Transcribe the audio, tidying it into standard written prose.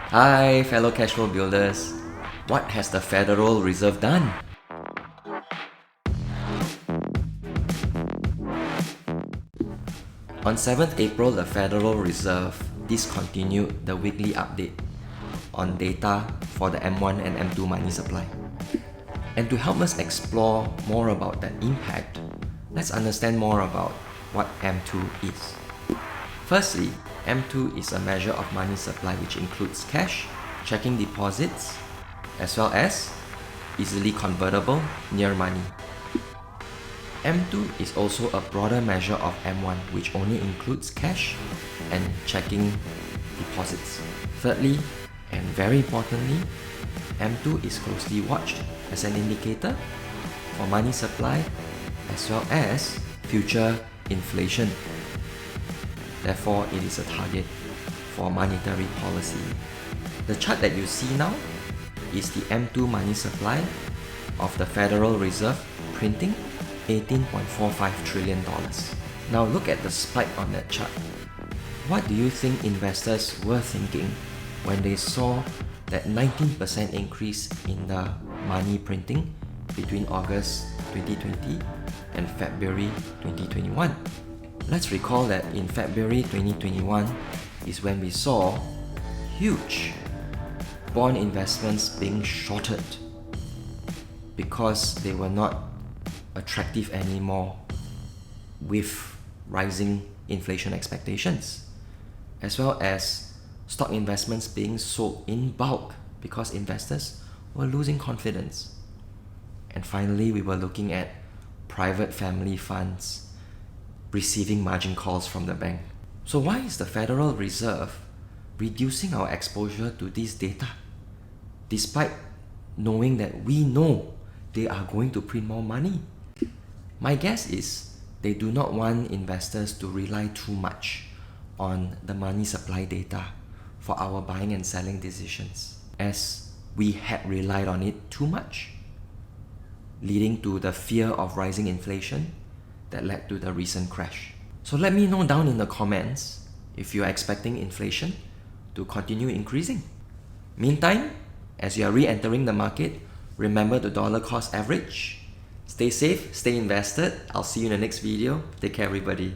Hi, fellow cashflow builders. What has the Federal Reserve done? On 7th April, the Federal Reserve discontinued the weekly update on data for the M1 and M2 money supply. And to help us explore more about that impact, let's understand more about what M2 is. Firstly, M2 is a measure of money supply which includes cash, checking deposits, as well as easily convertible near money. M2 is also a broader measure of M1 which only includes cash and checking deposits. Thirdly, and very importantly, M2 is closely watched as an indicator for money supply as well as future inflation. Therefore, it is a target for monetary policy. The chart that you see now is the M2 money supply of the Federal Reserve printing $18.45 trillion. Now look at the spike on that chart. What do you think investors were thinking when they saw that 19% increase in the money printing between August 2020 and February 2021? Let's recall that in February 2021 is when we saw huge bond investments being shorted because they were not attractive anymore with rising inflation expectations, as well as stock investments being sold in bulk because investors were losing confidence. And finally, we were looking at private family funds receiving margin calls from the bank. So why is the Federal Reserve reducing our exposure to this data despite knowing that we know they are going to print more money? My guess is they do not want investors to rely too much on the money supply data for our buying and selling decisions, as we had relied on it too much, leading to the fear of rising inflation that led to the recent crash. So let me know down in the comments if you're expecting inflation to continue increasing. Meantime, as you are re-entering the market, remember the dollar cost average. Stay safe, stay invested. I'll see you in the next video. Take care, everybody.